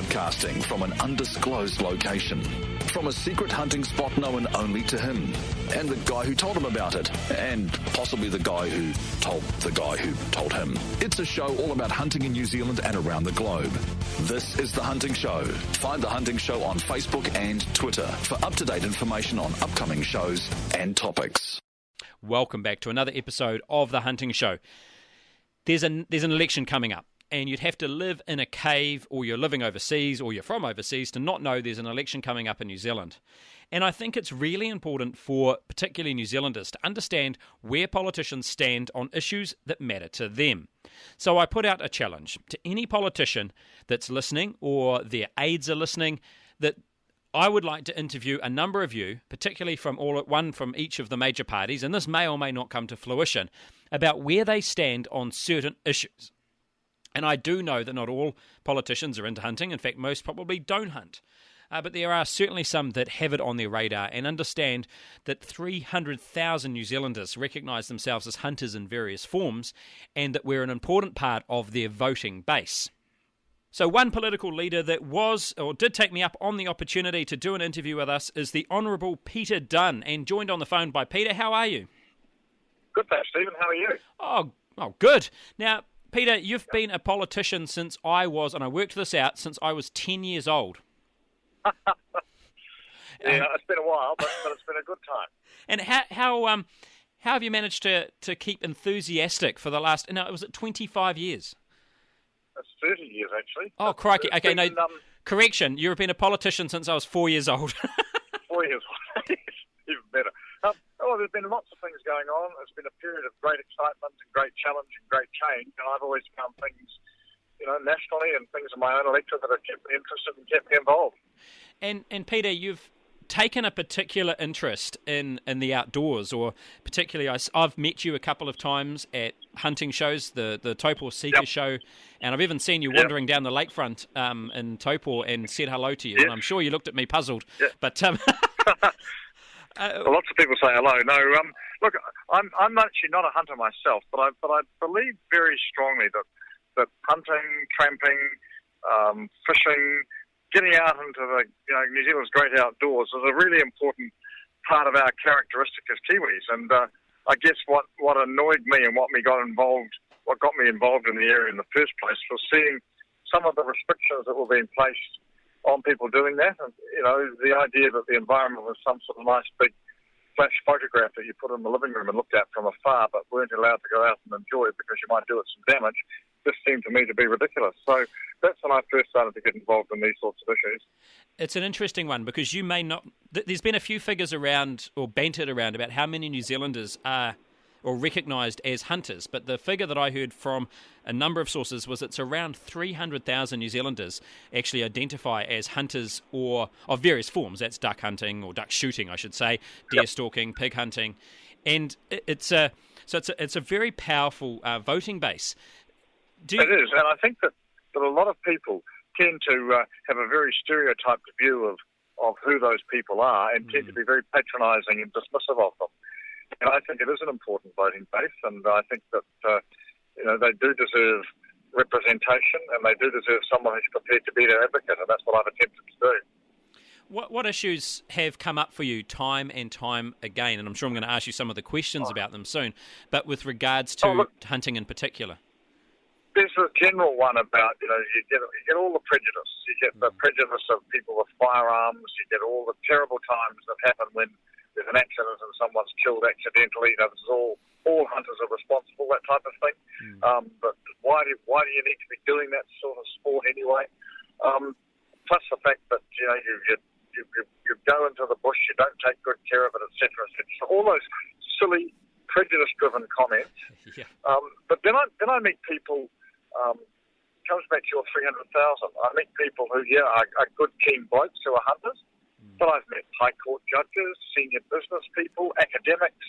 broadcasting from an undisclosed location, from a secret hunting spot known only to him, and the guy who told him about it, and possibly the guy who told him. It's a show all about hunting in New Zealand and around the globe. This is The Hunting Show. Find The Hunting Show on Facebook and Twitter for up-to-date information on upcoming shows and topics. Welcome back to another episode of The Hunting Show. There's an election coming up, and you'd have to live in a cave, or you're living overseas, or you're from overseas, to not know there's an election coming up in New Zealand. And I think it's really important for particularly New Zealanders to understand where politicians stand on issues that matter to them. So I put out a challenge to any politician that's listening, or their aides are listening, that I would like to interview a number of you, particularly from one from each of the major parties, and this may or may not come to fruition, about where they stand on certain issues. And I do know that not all politicians are into hunting. In fact, most probably don't hunt. But there are certainly some that have it on their radar and understand that 300,000 New Zealanders recognise themselves as hunters in various forms, and that we're an important part of their voting base. So one political leader that did take me up on the opportunity to do an interview with us is the Honourable Peter Dunne, and joined on the phone by Peter. How are you? Good, thanks, Stephen. How are you? Oh, good. Now, Peter, you've been a politician since I worked this out, since I was 10 years old. Yeah, it's been a while, but it's been a good time. And how have you managed to keep enthusiastic for the last, was it 25 years? It's 30 years, actually. Oh, crikey. Okay, correction. You've been a politician since I was 4 years old. 4 years old. Even better. There's been lots of things going on. It's been a period of great excitement and great challenge and great change, and I've always found things, nationally and things in my own electorate that have kept me interested and kept me involved. And Peter, you've taken a particular interest in the outdoors, or particularly I've met you a couple of times at hunting shows, the Taupō Seeker show, and I've even seen you wandering down the lakefront in Taupō and said hello to you, and I'm sure you looked at me puzzled. But well, lots of people say hello. No, look, I'm actually not a hunter myself, but I believe very strongly that hunting, tramping, fishing, getting out into the New Zealand's great outdoors is a really important part of our characteristic as Kiwis. And I guess what annoyed me and what got me involved in the area in the first place was seeing some of the restrictions that were being placed on people doing that. And, the idea that the environment was some sort of nice big flash photograph that you put in the living room and looked at from afar, but weren't allowed to go out and enjoy it because you might do it some damage, just seemed to me to be ridiculous. So that's when I first started to get involved in these sorts of issues. It's an interesting one, because you may not... There's been a few figures around, or bantered around, about how many New Zealanders are or recognised as hunters, but the figure that I heard from a number of sources was it's around 300,000 New Zealanders actually identify as hunters, or of various forms. That's duck hunting, or duck shooting, I should say, deer stalking, pig hunting, and it's a very powerful voting base. It is, and I think that a lot of people tend to have a very stereotyped view of who those people are, and tend to be very patronising and dismissive of them. And I think it is an important voting base, and I think that they do deserve representation, and they do deserve someone who's prepared to be their advocate, and that's what I've attempted to do. What issues have come up for you time and time again? And I'm sure I'm going to ask you some of the questions about them soon, but with regards to hunting in particular. There's a general one about, you get all the prejudice. You get the prejudice of people with firearms. You get all the terrible times that happen when there's an accident and someone's killed accidentally. This is all hunters are responsible, that type of thing. But why do you need to be doing that sort of sport anyway? Plus the fact that you go into the bush, you don't take good care of it, etc., etc. So all those silly prejudice-driven comments. But then I meet people. Comes back to your 300,000. I meet people who, are good, keen blokes who are hunters. But I've met high court judges, senior business people, academics,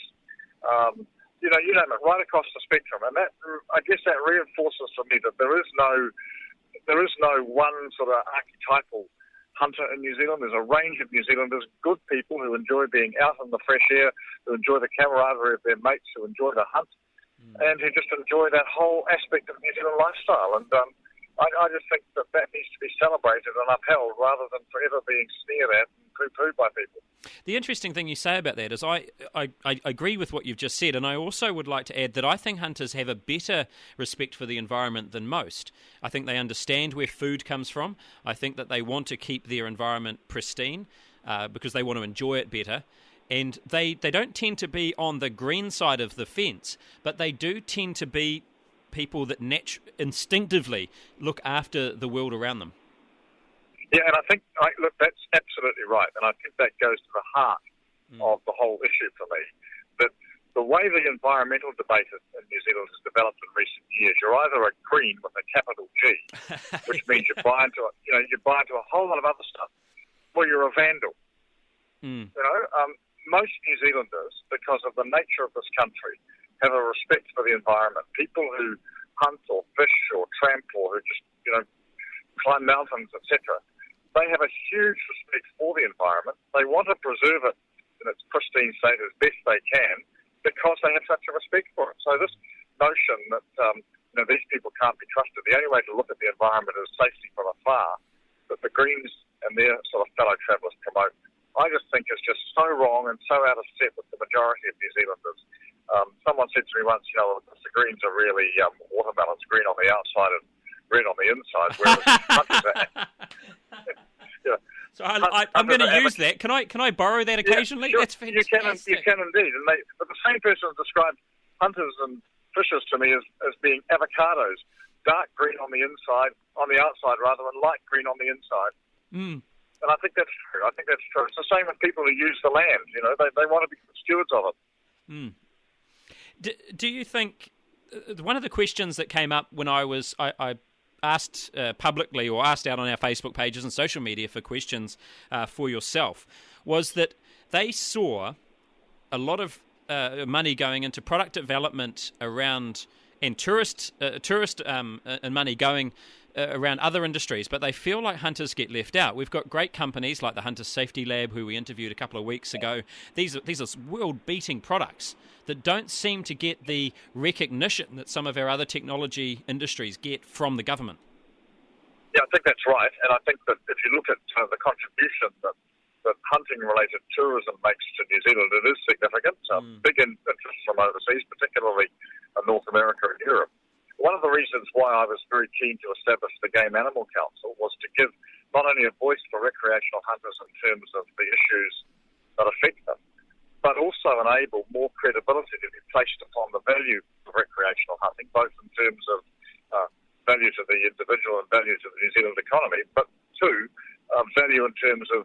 you name it, right across the spectrum. And I guess that reinforces for me that there is no one sort of archetypal hunter in New Zealand. There's a range of New Zealanders, good people who enjoy being out in the fresh air, who enjoy the camaraderie of their mates, who enjoy the hunt, and who just enjoy that whole aspect of New Zealand lifestyle. And I just think that needs to be celebrated and upheld rather than forever being sneered at and poo-pooed by people. The interesting thing you say about that is I agree with what you've just said, and I also would like to add that I think hunters have a better respect for the environment than most. I think they understand where food comes from. I think that they want to keep their environment pristine because they want to enjoy it better. And they don't tend to be on the green side of the fence, but they do tend to be people that instinctively look after the world around them. Yeah, and I think, look, that's absolutely right, and I think that goes to the heart of the whole issue for me, that the way the environmental debate in New Zealand has developed in recent years, you're either a green with a capital G, which means you buy into a whole lot of other stuff, or you're a vandal. Most New Zealanders, because of the nature of this country, have a respect for the environment. People who hunt or fish or tramp or who just, climb mountains, etc., they have a huge respect for the environment. They want to preserve it in its pristine state as best they can because they have such a respect for it. So this notion that these people can't be trusted, the only way to look at the environment is safety from afar, that the Greens and their sort of fellow travellers promote, I just think is just so wrong and so out of step with the majority of New Zealanders. Someone said to me once, the Greens are really watermelons, green on the outside and red on the inside, whereas hunters are... So I'm going to use that. Can I borrow that occasionally? Yeah, sure. That's fantastic. You can indeed. But the same person described hunters and fishers to me as being avocados, dark green on the inside, on the outside rather, and light green on the inside. And I think that's true. It's the same with people who use the land. They want to be stewards of it. Do you think one of the questions that came up when I asked publicly or asked out on our Facebook pages and social media for questions for yourself was that they saw a lot of money going into product development around and tourist and money going around other industries, but they feel like hunters get left out. We've got great companies like the Hunter Safety Lab, who we interviewed a couple of weeks ago. These are world-beating products that don't seem to get the recognition that some of our other technology industries get from the government. Yeah, I think that's right, and I think that if you look at the contribution that hunting-related tourism makes to New Zealand, it is significant. Big interest from overseas, particularly North America and Europe. One of the reasons why I was very keen to establish the Game Animal Council was to give not only a voice for recreational hunters in terms of the issues that affect them, but also enable more credibility to be placed upon the value of recreational hunting, both in terms of value to the individual and value to the New Zealand economy, but two, value in terms of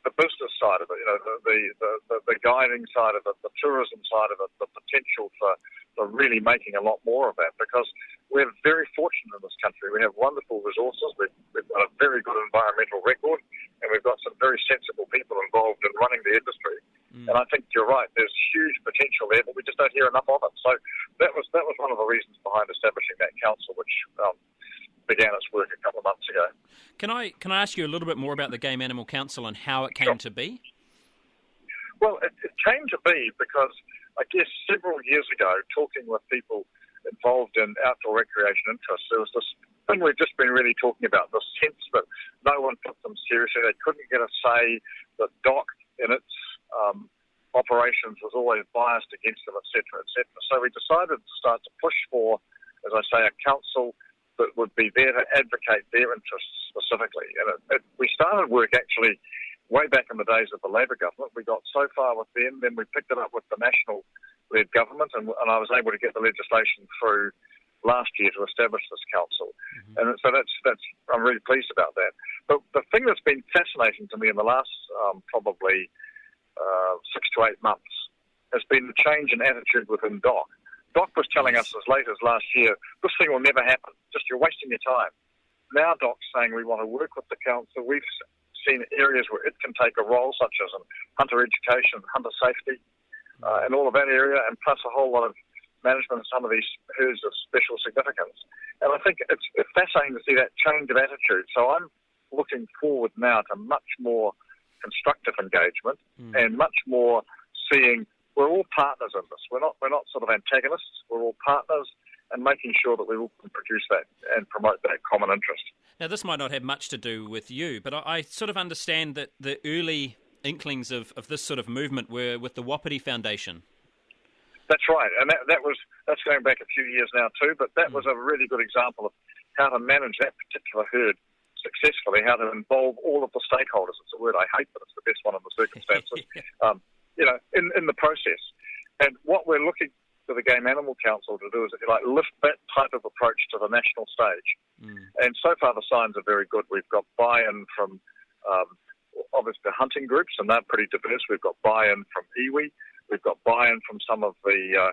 the business side of it, the guiding side of it, the tourism side of it, the potential for really making a lot more of that, because we're very fortunate in this country. We have wonderful resources, we've got a very good environmental record, and we've got some very sensible people involved in running the industry. And I think you're right, there's huge potential there, but we just don't hear enough of it. So that was one of the reasons behind establishing that council, which began its work a couple of months ago. Can I ask you a little bit more about the Game Animal Council and how it came to be? Well, it came to be because, I guess, several years ago, talking with people involved in outdoor recreation interests, there was this thing we've just been really talking about, the sense that no one took them seriously. They couldn't get a say, that DOC in its operations was always biased against them, etc., etc. So we decided to start to push for, as I say, a council that would be there to advocate their interests specifically. And we started work actually way back in the days of the Labour government. We got so far with them, then we picked it up with the national-led government, and I was able to get the legislation through last year to establish this council. And so that's I'm really pleased about that. But the thing that's been fascinating to me in the last probably 6 to 8 months has been the change in attitude within DOC. DOC was telling us as late as last year, this thing will never happen, just you're wasting your time. Now DOC's saying we want to work with the council. We've seen areas where it can take a role, such as in hunter education, hunter safety, and all of that area, and plus a whole lot of management of some of these herds of special significance. And I think it's fascinating to see that change of attitude. So I'm looking forward now to much more constructive engagement and much more seeing we're all partners in this. We're not sort of antagonists. We're all partners, and making sure that we all can produce that and promote that common interest. Now, this might not have much to do with you, but I sort of understand that the early inklings of this sort of movement were with the Wapiti Foundation. That's right, and that's going back a few years now too, but that was a really good example of how to manage that particular herd successfully, how to involve all of the stakeholders. It's a word I hate, but it's the best one in the circumstances, in the process. And what we're looking for the Game Animal Council to do is, if you like, lift that type of approach to the national stage. And so far the signs are very good. We've got buy-in from obviously the hunting groups, and they're pretty diverse. We've got buy-in from iwi. We've got buy-in from some of the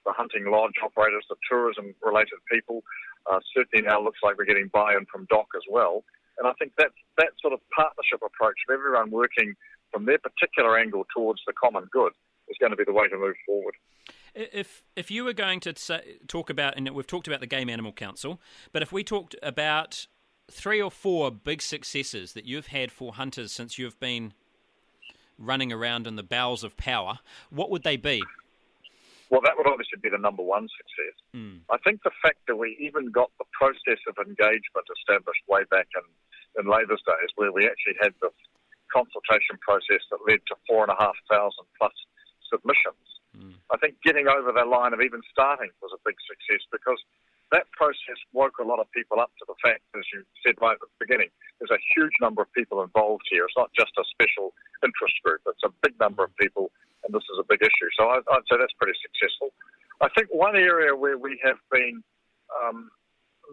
hunting lodge operators, the tourism-related people. Certainly now looks like we're getting buy-in from DOC as well. And I think that sort of partnership approach of everyone working from their particular angle towards the common good is going to be the way to move forward. If you were going to talk about, and we've talked about the Game Animal Council, but if we talked about 3 or 4 big successes that you've had for hunters since you've been running around in the bowels of power, what would they be? Well, that would obviously be the number one success. I think the fact that we even got the process of engagement established way back in Labour's days, where we actually had the consultation process that led to 4,500 plus submissions. I think getting over the line of even starting was a big success, because that process woke a lot of people up to the fact, as you said right at the beginning, there's a huge number of people involved here. It's not just a special interest group. It's a big number of people, and this is a big issue. So I'd say that's pretty successful. I think one area where we have been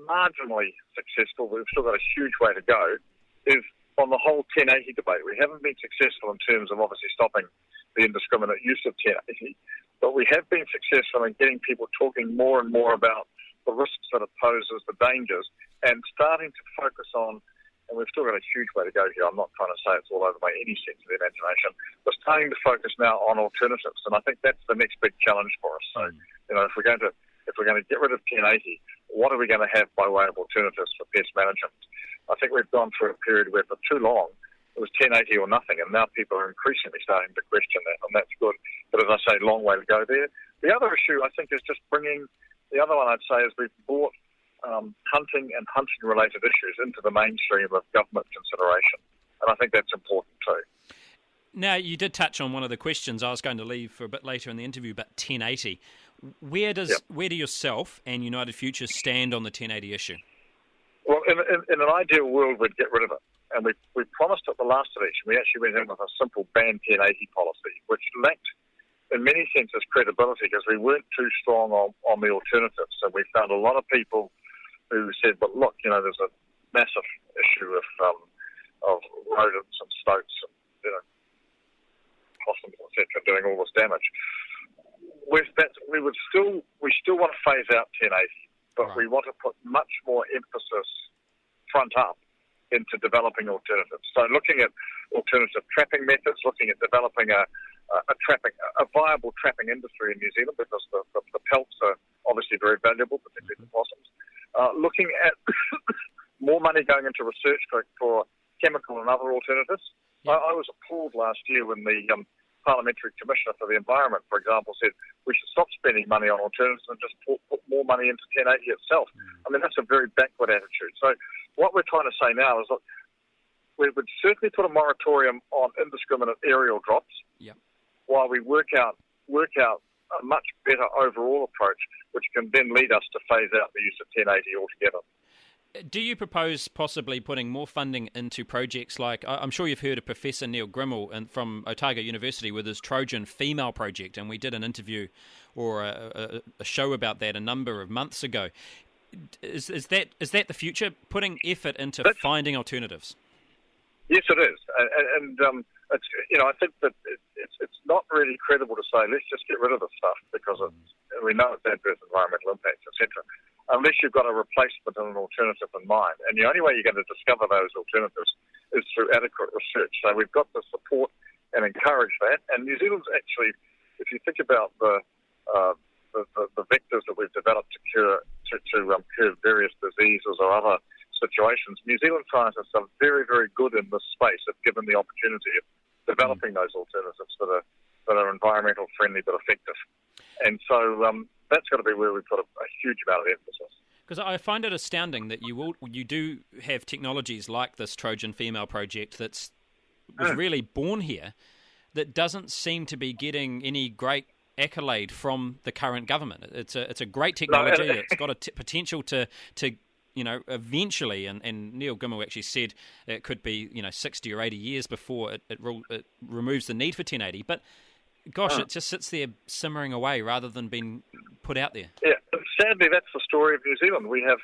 marginally successful, we've still got a huge way to go, is on the whole 1080 debate. We haven't been successful in terms of obviously stopping the indiscriminate use of 1080, but we have been successful in getting people talking more and more about the risks that it poses, the dangers, and starting to focus on, and we've still got a huge way to go here, I'm not trying to say it's all over by any sense of the imagination, but starting to focus now on alternatives, and I think that's the next big challenge for us. So, if we're going to get rid of 1080, what are we going to have by way of alternatives for pest management? I think we've gone through a period where for too long it was 1080 or nothing, and now people are increasingly starting to question that, and that's good. But as I say, long way to go there. The other issue, I think, is just bringing, the other one I'd say is we've brought hunting and hunting-related issues into the mainstream of government consideration, and I think that's important too. Now, you did touch on one of the questions I was going to leave for a bit later in the interview, but 1080. Where do yourself and United Futures stand on the 1080 issue? Well, in an ideal world, we'd get rid of it. And we promised at the last election, we actually went in with a simple ban 1080 policy, which lacked, in many senses, credibility, because we weren't too strong on the alternatives. So we found a lot of people who said, but look, there's a massive issue of rodents and stoats and, possums, etc., doing all this damage. We still want to phase out 1080, but we want to put much more emphasis front up into developing alternatives. So looking at alternative trapping methods, looking at developing a viable trapping industry in New Zealand, because the pelts are obviously very valuable, particularly for possums. Looking at more money going into research for chemical and other alternatives. I was appalled last year when the Parliamentary Commissioner for the Environment, for example, said we should stop spending money on alternatives and just put more money into 1080 itself. I mean, that's a very backward attitude. So what we're trying to say now is that we would certainly put a moratorium on indiscriminate aerial drops while we work out a much better overall approach, which can then lead us to phase out the use of 1080 altogether. Do you propose possibly putting more funding into projects like, I'm sure you've heard of Professor Neil Grimmel from Otago University with his Trojan Female Project, and we did an interview or a show about that a number of months ago. Is that the future, putting effort into finding alternatives? Yes, it is. And it's, I think that it's not really credible to say, let's just get rid of this stuff because we know it's adverse environmental impacts, etc., unless you've got a replacement and an alternative in mind. And the only way you're going to discover those alternatives is through adequate research. So we've got to support and encourage that. And New Zealand's actually, if you think about the vectors that we've developed to cure various diseases or other situations, New Zealand scientists are very, very good in this space if given the opportunity of developing those alternatives that are environmental friendly but effective. And so That's got to be where we put a huge amount of emphasis. Because I find it astounding that you do have technologies like this Trojan Female project was really born here, that doesn't seem to be getting any great accolade from the current government. It's a great technology. It's got a potential to eventually, and Neil Gimel actually said it could be 60 or 80 years before it removes the need for 1080. But gosh, it just sits there simmering away rather than being put out there. Yeah, sadly, that's the story of New Zealand. We have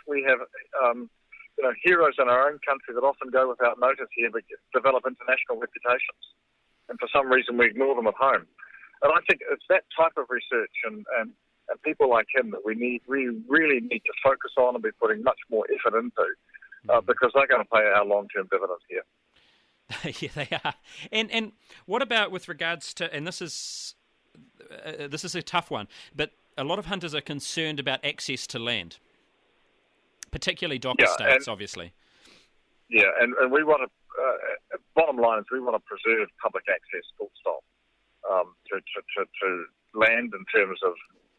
heroes in our own country that often go without notice here, but develop international reputations, and for some reason we ignore them at home. And I think it's that type of research and people like him that we really need to focus on and be putting much more effort into, because they're going to pay our long-term dividends here. Yeah, they are. And what about with regards to, and this is a tough one, but a lot of hunters are concerned about access to land, particularly DOCA states, obviously. Yeah, and we want to, bottom line is we want to preserve public access, full stop, to land in terms of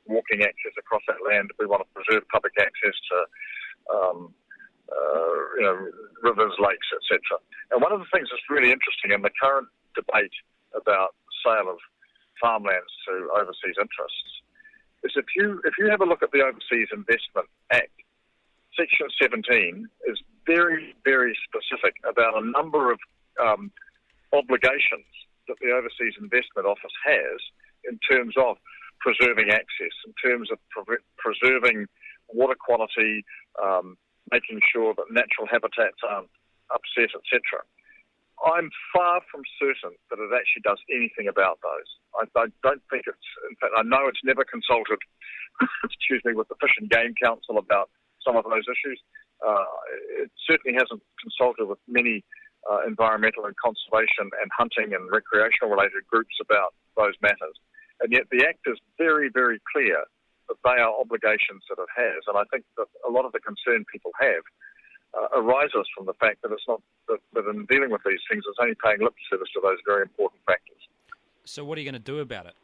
walking access across that land. We want to preserve public access to rivers, lakes, etc. And one of the things that's really interesting in the current debate about sale of farmlands to overseas interests is if you have a look at the Overseas Investment Act, Section 17 is very, very specific about a number of obligations that the Overseas Investment Office has in terms of preserving access, in terms of preserving water quality, making sure that natural habitats aren't upset, etc. I'm far from certain that it actually does anything about those. I don't think it's, in fact, I know it's never consulted, with the Fish and Game Council about some of those issues. It certainly hasn't consulted with many environmental and conservation and hunting and recreational related groups about those matters. And yet the Act is very, very clear that they are obligations that it has. And I think that a lot of the concern people have arises from the fact that it's not that in dealing with these things, it's only paying lip service to those very important factors. So what are you going to do about it?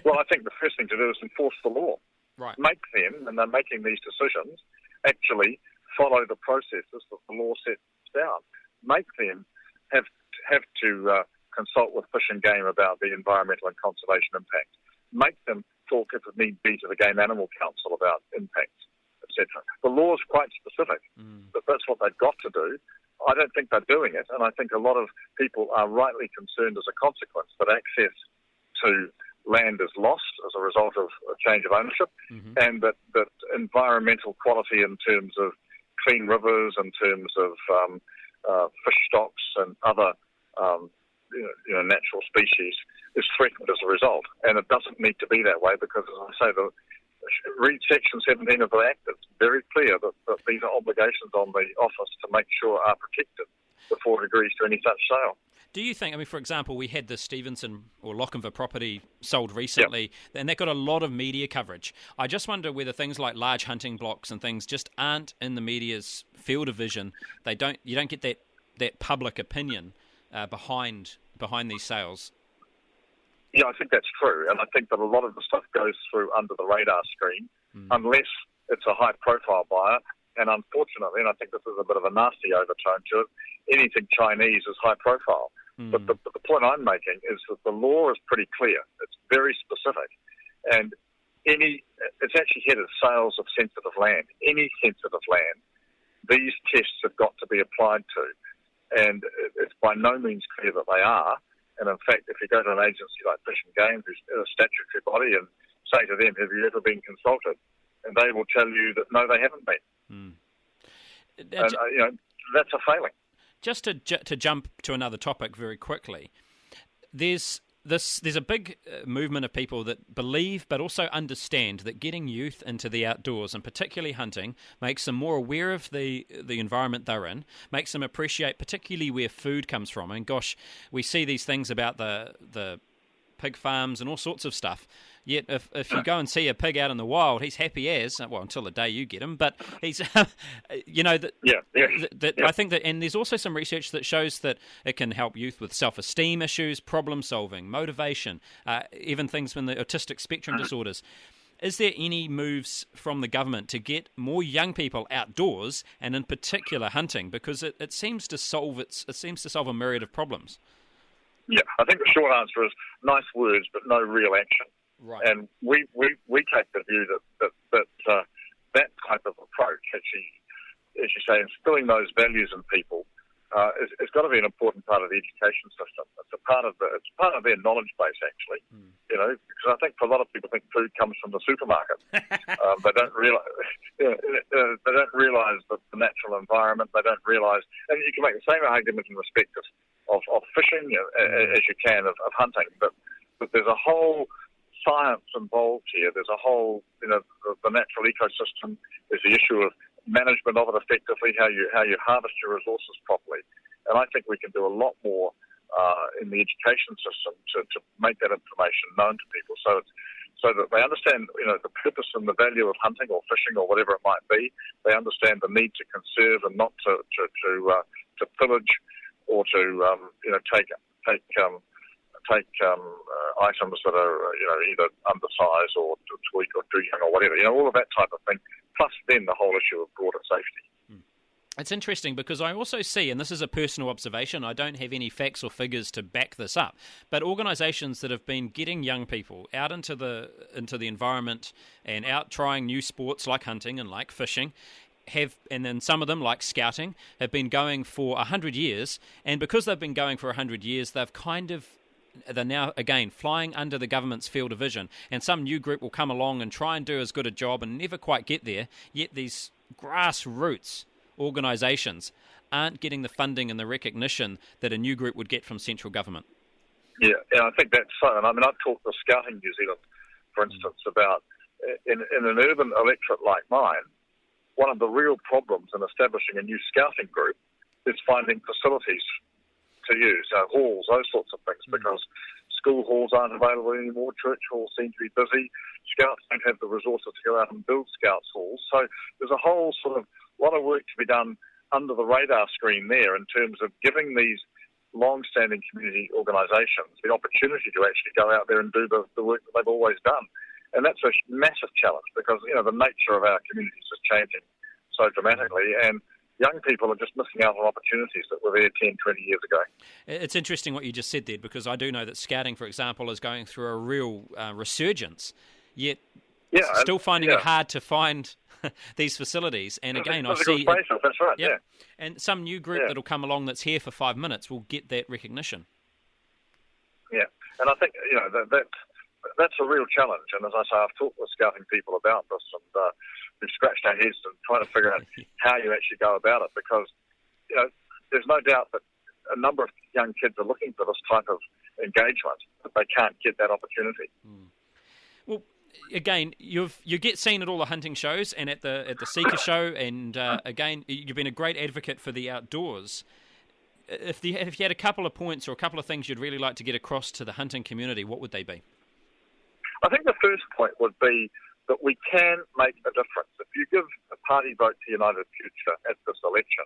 Well, I think the first thing to do is enforce the law. Right. Make them, and they're making these decisions, actually follow the processes that the law sets down. Make them have to consult with Fish and Game about the environmental and conservation impact. Make them talk, if it need be, to the Game Animal Council about impacts, etc. The law is quite specific, but that's what they've got to do. I don't think they're doing it, and I think a lot of people are rightly concerned as a consequence that access to land is lost as a result of a change of ownership, and that environmental quality in terms of clean rivers, in terms of fish stocks and other natural species is threatened as a result. And it doesn't need to be that way because, as I say, read Section 17 of the Act. It's very clear that these are obligations on the office to make sure are protected before it agrees to any such sale. Do you think, for example, we had the Stevenson or Lochinver property sold recently, and that got a lot of media coverage. I just wonder whether things like large hunting blocks and things just aren't in the media's field of vision. You don't get that public opinion behind these sales. Yeah, I think that's true, and I think that a lot of the stuff goes through under the radar screen, unless it's a high-profile buyer. And unfortunately, and I think this is a bit of a nasty overtone to it, anything Chinese is high-profile. But the point I'm making is that the law is pretty clear. It's very specific, and it's actually headed sales of sensitive land. Any sensitive land, these tests have got to be applied to, and it's by no means clear that they are. And in fact, if you go to an agency like Fish and Game, who's a statutory body, and say to them, "Have you ever been consulted?" and they will tell you that no, they haven't been. And, that's a failing. Just to jump to another topic very quickly, there's a big movement of people that believe but also understand that getting youth into the outdoors, and particularly hunting, makes them more aware of the environment they're in, makes them appreciate particularly where food comes from. And gosh, we see these things about the pig farms and all sorts of stuff. Yet if you go and see a pig out in the wild, he's happy as, well, until the day you get him, but he's, I think that, and there's also some research that shows that it can help youth with self-esteem issues, problem solving, motivation, even things with the autistic spectrum disorders. Is there any moves from the government to get more young people outdoors, and in particular hunting, because it seems to solve a myriad of problems? Yeah, I think the short answer is nice words but no real action. Right. And we take the view that type of approach, actually, as you say, instilling those values in people, it's got to be an important part of the education system. It's part of their knowledge base, actually. Because I think a lot of people think food comes from the supermarket. They don't realize the natural environment. They don't realize, and you can make the same argument in respect of fishing as you can of hunting, but there's a whole science involved here. There's a whole, the natural ecosystem. There's the issue of management of it effectively, how you harvest your resources properly. And I think we can do a lot more in the education system to make that information known to people, so that they understand, the purpose and the value of hunting or fishing or whatever it might be. They understand the need to conserve and not to pillage or to take items that are either undersized or too weak or too young or whatever. All of that type of thing. Plus, then the whole issue of broader safety. It's interesting because I also see, and this is a personal observation, I don't have any facts or figures to back this up, but organisations that have been getting young people out into the environment and out trying new sports like hunting and like fishing, and then some of them, like scouting, have been going for 100 years, and because they've been going for 100 years, they're now, again, flying under the government's field of vision, and some new group will come along and try and do as good a job and never quite get there, yet these grassroots organisations aren't getting the funding and the recognition that a new group would get from central government. Yeah, I think that's so. And I mean, I've talked to Scouting New Zealand, for instance, about in an urban electorate like mine, one of the real problems in establishing a new scouting group is finding facilities to use, halls, those sorts of things, because school halls aren't available anymore, church halls seem to be busy, scouts don't have the resources to go out and build scouts halls. So there's a whole sort of lot of work to be done under the radar screen there in terms of giving these long-standing community organisations the opportunity to actually go out there and do the work that they've always done. And that's a massive challenge because, the nature of our communities is changing so dramatically, and young people are just missing out on opportunities that were there 10, 20 years ago. It's interesting what you just said there, because I do know that scouting, for example, is going through a real resurgence, yet still finding it hard to find these facilities. And again, I see... Spaces, that's right, yeah. And some new group that'll come along that's here for 5 minutes will get that recognition. Yeah, and I think, that's a real challenge. And as I say, I've talked with scouting people about this, and we've scratched our heads and trying to figure out how you actually go about it, because there's no doubt that a number of young kids are looking for this type of engagement, but they can't get that opportunity. Well, again, you get seen at all the hunting shows and at the Seeker show, and again, you've been a great advocate for the outdoors. If you had a couple of points or a couple of things you'd really like to get across to the hunting community, what would they be? I think the first point would be that we can make a difference. If you give a party vote to United Future at this election,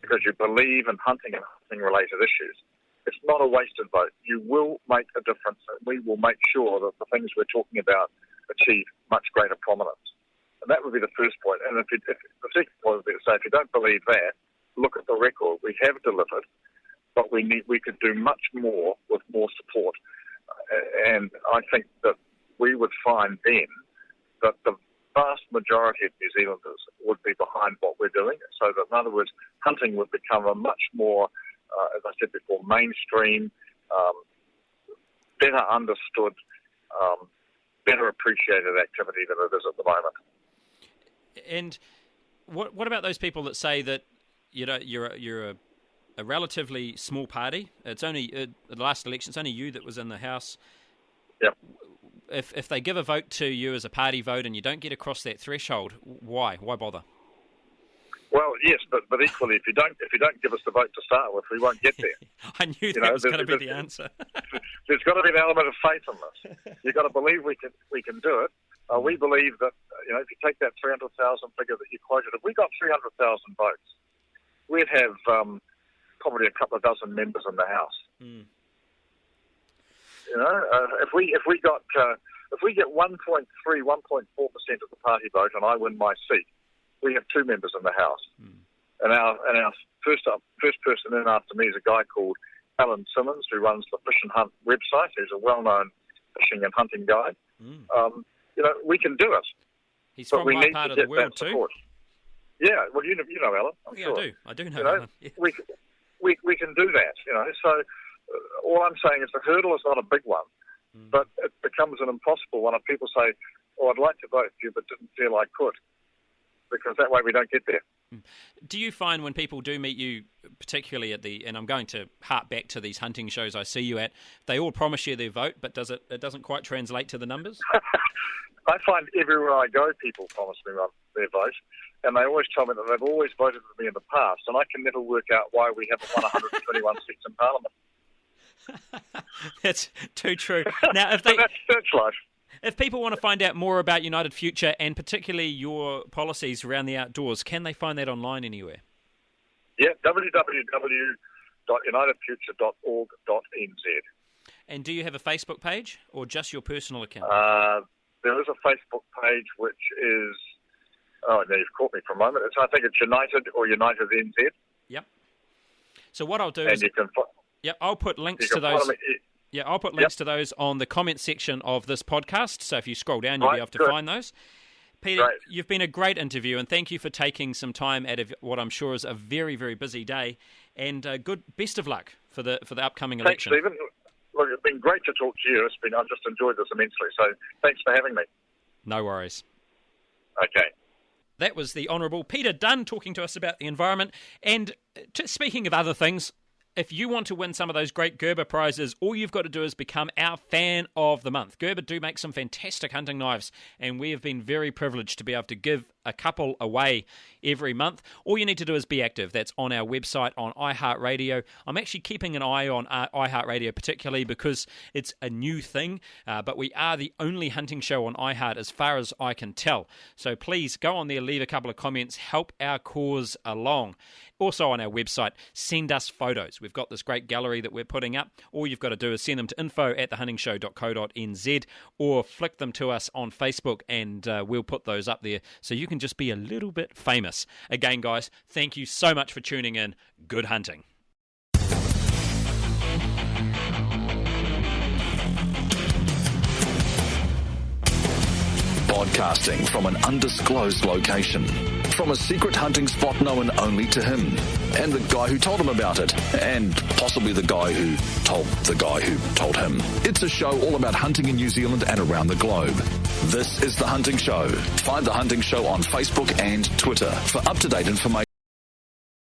because you believe in hunting and hunting-related issues, it's not a wasted vote. You will make a difference, and we will make sure that the things we're talking about achieve much greater prominence. And that would be the first point. And the second point would be to say, if you don't believe that, look at the record. We have delivered, but we could do much more with more support. And I think that we would find then that the vast majority of New Zealanders would be behind what we're doing. So that, in other words, hunting would become a much more, as I said before, mainstream, better understood, better appreciated activity than it is at the moment. And what about those people that say that you're a relatively small party? It's only the last election. It's only you that was in the House. Yep. If they give a vote to you as a party vote and you don't get across that threshold, why? Why bother? Well, yes, but equally, if you don't give us the vote to start with, we won't get there. I knew that was going to be the answer. There's got to be an element of faith in this. You've got to believe we can do it. We believe that if you take that 300,000 figure that you quoted, if we got 300,000 votes, we'd have probably a couple of dozen members in the House. If we got if we get 1.4% of the party vote and I win my seat, we have 2 members in the House. And our first person in after me is a guy called Alan Simmons, who runs the Fish and Hunt website. He's a well-known fishing and hunting guide. We can do it. He's from my part of the world too. Support. Yeah, well, you know Alan. I'm sure. I do know Alan. Yeah. We can do that. So all I'm saying is the hurdle is not a big one, but it becomes an impossible one if people say, "Oh, I'd like to vote for you, but didn't feel I could," because that way we don't get there. Do you find when people do meet you, particularly and I'm going to harp back to these hunting shows I see you at, they all promise you their vote, but it doesn't quite translate to the numbers? I find everywhere I go, people promise me their vote, and they always tell me that they've always voted for me in the past, and I can never work out why we haven't won 121 seats in Parliament. That's too true. Now, if that's life. If people want to find out more about United Future and particularly your policies around the outdoors, can they find that online anywhere? Yeah, www.unitedfuture.org.nz. And do you have a Facebook page or just your personal account? There is a Facebook page which is, now you've caught me for a moment. I think it's United or United NZ. Yep. So what I'll do is... I'll put links to those... I'll put links to those on the comment section of this podcast. So if you scroll down, you'll be able to find those. Peter, you've been a great interview, and thank you for taking some time out of what I'm sure is a very, very busy day. And best of luck for the upcoming election. Thanks, Stephen. Look, it's been great to talk to you. I've just enjoyed this immensely. So thanks for having me. No worries. Okay. That was the Honourable Peter Dunne talking to us about the environment. And speaking of other things, if you want to win some of those great Gerber prizes, all you've got to do is become our fan of the month. Gerber do make some fantastic hunting knives, and we have been very privileged to be able to give a couple away every month. All you need to do is be active. That's on our website, on iHeartRadio. I'm actually keeping an eye on iHeartRadio particularly because it's a new thing, but we are the only hunting show on iHeart as far as I can tell. So please go on there, leave a couple of comments, help our cause along. Also on our website, send us photos. We've got this great gallery that we're putting up. All you've got to do is send them to info@thehuntingshow.co.nz or flick them to us on Facebook, and we'll put those up there so you can just be a little bit famous. Again, guys, thank you so much for tuning in. Good hunting. Broadcasting from an undisclosed location, from a secret hunting spot known only to him, and the guy who told him about it, and possibly the guy who told the guy who told him. It's a show all about hunting in New Zealand and around the globe. This is The Hunting Show. Find The Hunting Show on Facebook and Twitter for up-to-date information.